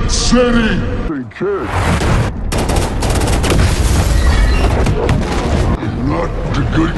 City. Kid. Not the good.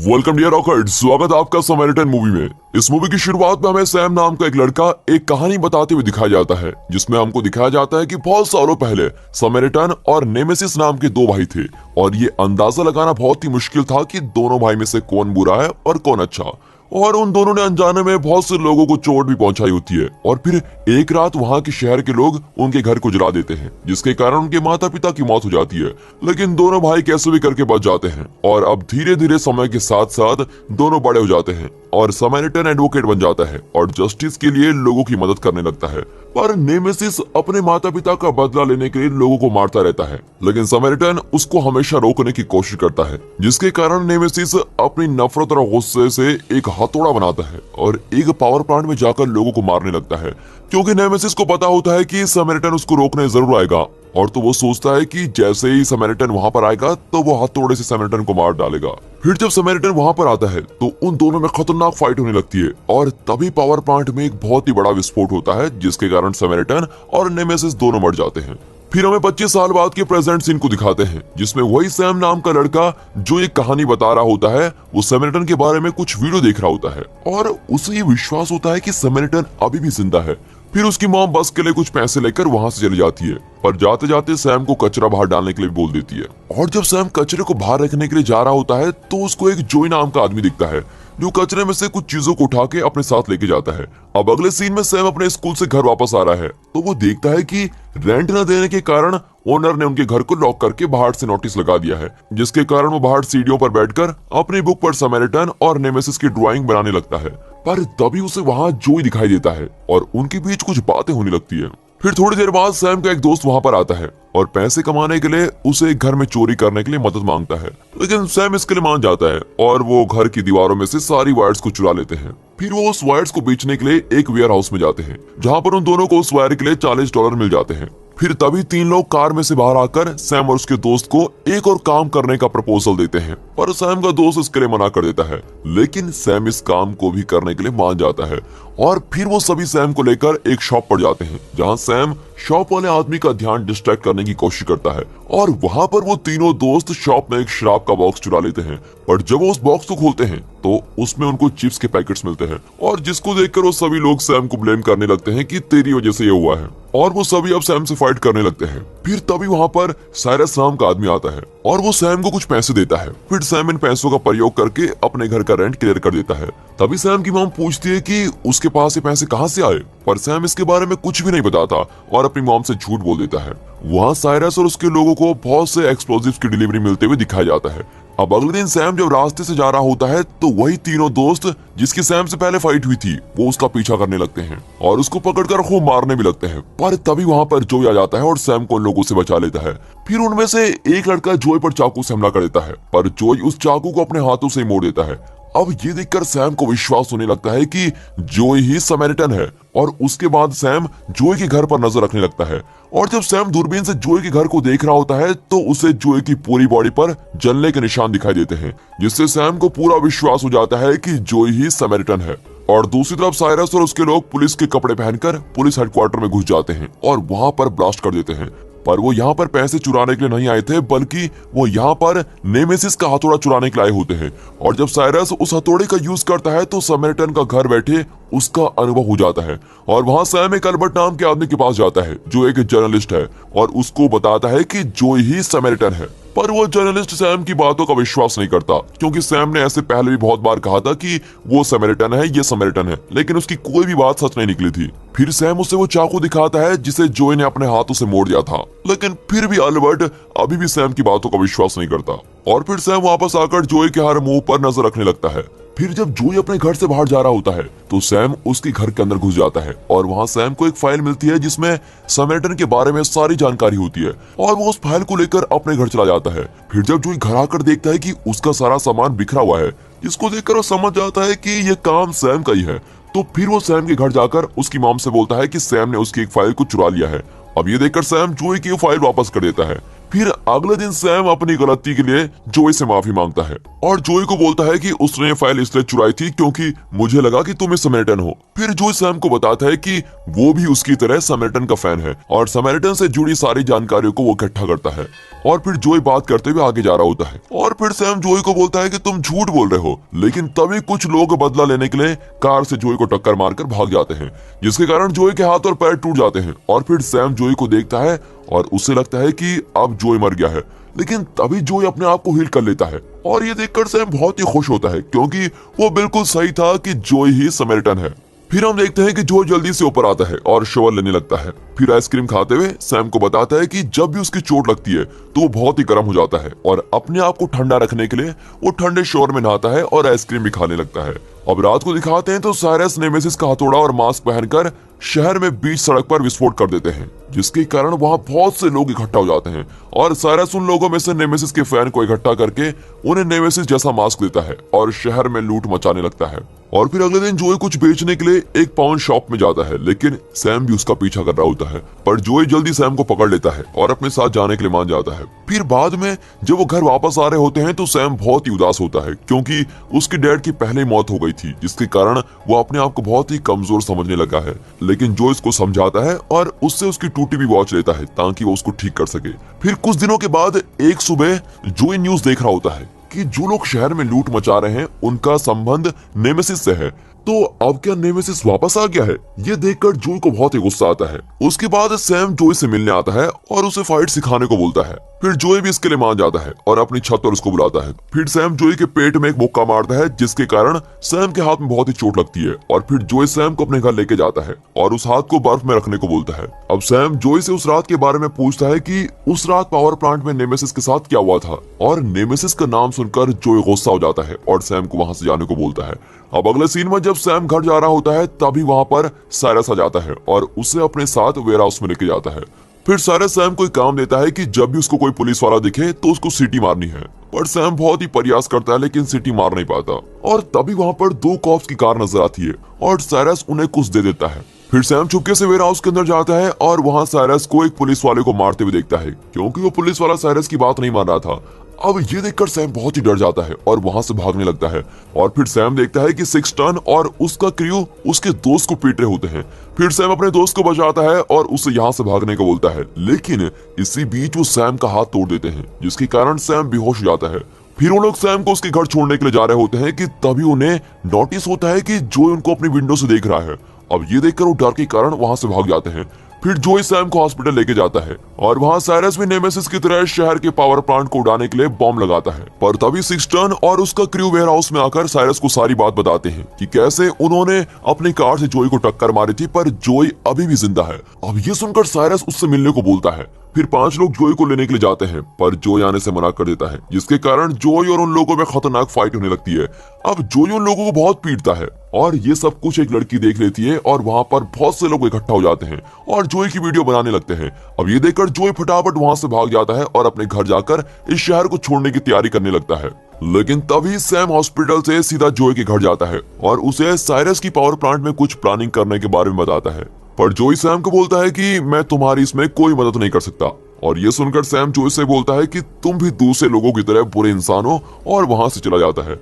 Welcome dear रॉकर्ड, स्वागत है आपका समैरिटन मूवी में। इस मूवी की शुरुआत में हमें सैम नाम का एक लड़का एक कहानी बताते हुए दिखाया जाता है, जिसमें हमको दिखाया जाता है कि बहुत सालों पहले समैरिटन और नेमेसिस नाम के दो भाई थे और ये अंदाजा लगाना बहुत ही मुश्किल था कि दोनों भाई में से कौन बुरा है और कौन अच्छा। और उन दोनों ने अनजाने में बहुत से लोगों को चोट भी पहुंचाई होती है और फिर एक रात वहां के शहर के लोग उनके घर को जला देते हैं, जिसके कारण उनके माता पिता की मौत हो जाती है। लेकिन दोनों भाई कैसे भी करके बच जाते हैं और अब धीरे धीरे समय के साथ साथ दोनों बड़े हो जाते हैं और समैरिटन एडवोकेट बन जाता है और जस्टिस के लिए लोगों की मदद करने लगता है। पर नेमेसिस अपने माता पिता का बदला लेने के लिए लोगों को मारता रहता है, लेकिन समैरिटन उसको हमेशा रोकने की कोशिश करता है, जिसके कारण नेमेसिस अपनी नफरत और गुस्से से एक हथौड़ा बनाता है और एक पावर प्लांट में जाकर लोगों को मारने लगता है। क्योंकि नेमेसिस को पता होता है कि समैरिटन उसको रोकने जरूर आएगा और तो वो सोचता है कि जैसे ही समैरिटन वहां पर आएगा तो वो हथौड़े से समैरिटन को मार डालेगा। फिर जब समैरिटन वहां पर आता है तो उन दोनों में खतरनाक फाइट होने लगती है और तभी पावर प्लांट में एक बहुत ही बड़ा विस्फोट होता है, जिसके कारण समैरिटन और नेमेसिस दोनों मर जाते हैं। फिर हमें 25 साल बाद के प्रेजेंट सीन को दिखाते हैं, जिसमें वही सैम नाम का लड़का जो एक कहानी बता रहा होता है, वो समैरिटन के बारे में कुछ वीडियो देख रहा होता है और उसे ये विश्वास होता है कि समैरिटन अभी भी जिंदा है। फिर उसकी मॉम बस के लिए कुछ पैसे लेकर वहां से चली जाती है, पर जाते जाते सैम को कचरा बाहर डालने के लिए बोल देती है। और जब सैम कचरे को बाहर रखने के लिए जा रहा होता है तो उसको एक जोई नाम का आदमी दिखता है, जो कचरे में से कुछ चीजों को उठा के अपने साथ लेके जाता है। अब अगले सीन में सैम अपने स्कूल से घर वापस आ रहा है तो वो देखता है कि रेंट न देने के कारण ओनर ने उनके घर को लॉक करके बाहर से नोटिस लगा दिया है, जिसके कारण वो बाहर सीढ़ियों पर बैठकर अपनी बुक पर समैरिटन और नेमेसिस की ड्राइंग बनाने लगता है। पर तभी उसे वहां जोई दिखाई देता है और उनके बीच कुछ बातें होने लगती है। फिर थोड़ी देर बाद सैम का एक दोस्त वहां पर आता है और पैसे कमाने के लिए उसे एक घर में चोरी करने के लिए मदद मांगता है, लेकिन सैम इसके लिए मान जाता है और वो घर की दीवारों में से सारी वायर्स को चुरा लेते हैं। फिर वो उस वायर्स को बेचने के लिए एक वेयर हाउस में जाते हैं, जहां पर उन दोनों को उस वायर के लिए $40 मिल जाते हैं। फिर तभी तीन लोग कार में से बाहर आकर सैम और उसके दोस्त को एक और काम करने का प्रपोजल देते हैं, पर सैम का दोस्त इसके लिए मना कर देता है। लेकिन सैम इस काम को भी करने के लिए मान जाता है और फिर वो सभी सैम को लेकर एक शॉप पर जाते हैं, जहां सैम शॉप वाले आदमी का ध्यान डिस्ट्रैक्ट करने की कोशिश करता है और वहां पर वो तीनों दोस्त शॉप में एक शराब का बॉक्स चुरा लेते हैं। पर जब वो उस बॉक्स को खोलते हैं तो उसमें उनको चिप्स के पैकेट्स मिलते हैं और जिसको देखकर वो सभी लोग सैम को ब्लेम करने लगते हैं कि तेरी वजह से ये हुआ है और वो सभी अब सैम से फाइट करने लगते हैं। फिर तभी वहां पर साइरस नाम का आदमी आता है और वो सैम को कुछ पैसे देता है। फिर सैम इन पैसों का प्रयोग करके अपने घर का रेंट क्लियर कर देता है। तभी सैम की मॉम पूछती है कि उसके पास ये पैसे कहां से आए, पर सैम इसके बारे में कुछ भी नहीं बताता और अपनी मॉम से झूठ बोल देता है। वहां साइरस और उसके लोगों को बहुत से एक्सप्लोजिव्स की डिलीवरी मिलते हुए दिखाया जाता है। अब अगले दिन सैम जब रास्ते से जा रहा होता है तो वही तीनों दोस्त जिसकी सैम से पहले फाइट हुई थी वो उसका पीछा करने लगते हैं और उसको पकड़कर खूब मारने भी लगते हैं। पर तभी वहां पर जोई आ जाता है और सैम को उन लोगों से बचा लेता है। फिर उनमें से एक लड़का जोई पर चाकू से हमला कर देता है, पर जोई उस चाकू को अपने हाथों से मोड़ देता है। अब ये देखकर सैम को विश्वास होने लगता है कि जोई ही समैरिटन है और उसके बाद सैम जोई के घर पर नजर रखने लगता है और जब सैम दूरबीन से जोई के घर को देख रहा होता है तो उसे जोई की पूरी बॉडी पर जलने के निशान दिखाई देते हैं, जिससे सैम को पूरा विश्वास हो जाता है कि जोई ही समैरिटन है। और दूसरी तरफ साइरस और उसके लोग पुलिस के कपड़े पहनकर पुलिस हेडक्वार्टर में घुस जाते हैं और वहां पर ब्लास्ट कर देते हैं। पर वो यहाँ पर पैसे चुराने के लिए नहीं आए थे, बल्कि वो यहाँ पर नेमेसिस का हथौड़ा चुराने के लिए आए होते हैं। और जब साइरस उस हथौड़े का यूज करता है तो समैरिटन का घर बैठे उसका अनुभव हो जाता है और वहां सैम एक अल्बर्ट नाम के आदमी के पास जाता है जो एक जर्नलिस्ट है और उसको बताता है कि जोई ही समैरिटन है। पर वो जर्नलिस्ट सैम की बातों का विश्वास नहीं करता, क्योंकि सैम ने ऐसे पहले भी बहुत बार कहा था कि वो समैरिटन है, ये समैरिटन है, लेकिन उसकी कोई भी बात सच नहीं निकली थी। फिर सैम उसे वो चाकू दिखाता है जिसे जोई ने अपने हाथों से मोड़ दिया था, लेकिन फिर भी अल्बर्ट अभी भी सैम की बातों का विश्वास नहीं करता और फिर सैम वापस आकर जोई के हर मुंह पर नजर रखने लगता है। फिर जब जोई अपने घर से बाहर जा रहा होता है तो सैम उसके घर के अंदर घुस जाता है और वहां सैम को एक फाइल मिलती है जिसमें समैरिटन के बारे में सारी जानकारी होती है और वो उस फाइल को लेकर अपने घर चला जाता है। फिर जब जोई घर आकर देखता है कि उसका सारा सामान बिखरा हुआ है, जिसको देखकर वो समझ जाता है कि ये काम सैम का ही है, तो फिर वो सैम के घर जाकर उसकी मॉम से बोलता है कि सैम ने उसकी एक फाइल को चुरा लिया है। अब ये देखकर सैम जोई की फाइल वापस कर देता है, फिर अगले दिन सैम अपनी गलती के लिए जोई से माफी मांगता है और जोई को बोलता है कि उसने ये फाइल इसलिए चुराई थी क्योंकि मुझे लगा कि तुम समैरिटन हो। फिर जोई सैम को बताता है कि वो भी उसकी तरह समैरिटन का फैन है और समैरिटन से जुड़ी सारी जानकारियों को वो इकट्ठा करता है। और फिर जोई बात करते हुए आगे जा रहा होता है और फिर सैम जोई को बोलता है कि तुम झूठ बोल रहे हो, लेकिन तभी कुछ लोग बदला लेने के लिए कार से जोई को टक्कर मारकर भाग जाते हैं, जिसके कारण जोई के हाथ और पैर टूट जाते हैं। और फिर सैम जोई को देखता है और उसे लगता है कि अब जोई मर गया है, लेकिन तभी जोई अपने आप को हील कर लेता है और ये देखकर सैम बहुत ही खुश होता है क्योंकि वो बिल्कुल सही था कि जोई ही समैरिटन है। फिर हम देखते हैं कि जोई जल्दी से ऊपर आता है और शॉवर लेने लगता है। फिर आइसक्रीम खाते हुए सैम को बताता है कि जब भी उसकी चोट लगती है तो वो बहुत ही गर्म हो जाता है और अपने आप को ठंडा रखने के लिए वो ठंडे शॉवर में नहाता है और आइसक्रीम भी खाने लगता है। अब रात को दिखाते हैं तो साइरस नेमेसिस का हथौड़ा और मास्क पहनकर शहर में बीच सड़क पर विस्फोट कर देते हैं, जिसके कारण वहां बहुत से लोग इकट्ठा हो जाते हैं और साइरस उन लोगों में से नेमेसिस के फैन को इकट्ठा करके उन्हें नेमेसिस जैसा मास्क देता है और शहर में लूट मचाने लगता है। और फिर अगले दिन जोई कुछ बेचने के लिए एक पाउन शॉप में जाता है, लेकिन सैम भी उसका पीछा कर रहा होता है, पर जोई जल्दी सैम को पकड़ लेता है और अपने साथ जाने के लिए मान जाता है। फिर बाद में जब वो घर वापस आ रहे होते हैं तो सैम बहुत ही उदास होता है क्योंकि उसके डैड की पहले ही मौत हो गई थी, जिसके कारण वो अपने आप को बहुत ही कमजोर समझने लगा है। लेकिन जोई उसको समझाता है और उससे उसकी टूटी हुई वॉच लेता है ताकि वो उसको ठीक कर सके। फिर कुछ दिनों के बाद एक सुबह जोई न्यूज देख रहा होता है कि जो लोग शहर में लूट मचा रहे हैं उनका संबंध नेमेसिस से है, तो अब क्या नेमेसिस वापस आ गया है? ये देखकर जोई को बहुत ही गुस्सा आता है। उसके बाद सैम जोई से मिलने आता है और उसे फाइट सिखाने को बोलता है। फिर जोई भी इसके लिए मान जाता है और अपनी छत पर उसको बुलाता है। फिर सैम जोई के पेट में एक मुक्का मारता है, जिसके कारण सैम के हाथ में बहुत ही चोट लगती है और फिर जोई सैम को अपने घर लेके जाता है और उस हाथ को बर्फ में रखने को बोलता है। अब सैम जोई से उस रात के बारे में पूछता है कि उस रात पावर प्लांट में नेमेसिस के साथ क्या हुआ था, और नेमेसिस का नाम सुनकर जोई गुस्सा हो जाता है और सैम को वहां से जाने को बोलता है। अब अगले सीन में जब सैम घर जा रहा होता है तभी वहां पर साइरस आ जाता है और उसे अपने साथ वेयर हाउस में लेके जाता है। फिर साइरस सैम को एक काम देता है कि जब भी उसको कोई पुलिस वाला दिखे तो उसको सीटी मारनी है, पर सैम बहुत ही प्रयास करता है लेकिन सीटी मार नहीं पाता। और तभी वहां पर दो कॉप्स की कार नजर आती है और साइरस उन्हें कुछ दे देता है। फिर सैम चुपके से वेयर हाउस के अंदर जाता है और वहां साइरस को एक पुलिस वाले को मारते हुए देखता है क्योंकि वो पुलिस वाला साइरस की बात नहीं मान रहा था। अब ये देखकर सैम बहुत ही डर जाता है और वहां से भागने लगता है। और फिर सैम देखता है कि सिक्स टन और उसका क्रू उसके दोस्त को पीट रहे होते हैं। फिर सैम अपने दोस्त को बचाता है और उसे यहाँ से भागने को बोलता है, लेकिन इसी बीच वो सैम का हाथ तोड़ देते हैं, जिसके कारण सैम बेहोश हो जाता है। फिर वो लोग सैम को उसके घर छोड़ने के लिए जा रहे होते हैं कि तभी उन्हें नोटिस होता है कि जोई उनको अपनी विंडो से देख रहा है। अब ये देखकर वो डर के कारण वहां से भाग जाते हैं। फिर जोई सैम को हॉस्पिटल लेके जाता है और वहां साइरस भी नेमेसिस की तरह शहर के पावर प्लांट को उड़ाने के लिए बॉम्ब लगाता है। पर तभी सिक्स टन और उसका क्रू वेयर हाउस में आकर साइरस को सारी बात बताते हैं कि कैसे उन्होंने अपनी कार से जोई को टक्कर मारी थी, पर जोई अभी भी जिंदा है। अब ये सुनकर साइरस उससे मिलने को बोलता है। फिर 5 लोग जोई को लेने के लिए जाते हैं, पर जोई आने से मना कर देता है, जिसके कारण जोई और उन लोगों में खतरनाक फाइट होने लगती है। अब जोई उन लोगों को बहुत पीटता है और ये सब कुछ एक लड़की देख लेती है और वहां पर बहुत से लोग इकट्ठा हो जाते हैं और जोई की वीडियो बनाने लगते हैं। अब ये देखकर जोई फटाफट वहां से भाग जाता है और अपने घर जाकर इस शहर को छोड़ने की तैयारी करने लगता है। लेकिन तभी सैम हॉस्पिटल से सीधा जोई के घर जाता है और उसे साइरस की पावर प्लांट में कुछ प्लानिंग करने के बारे में बताता है। पर जोई सैम को बोलता है कि मैं तुम्हारी इसमें कोई मदद नहीं कर सकता। और ये सुनकर सैम जोई से बोलता है कि तुम भी दूसरे लोगों की तरह बुरे इंसान हो और वहां से चला जाता है।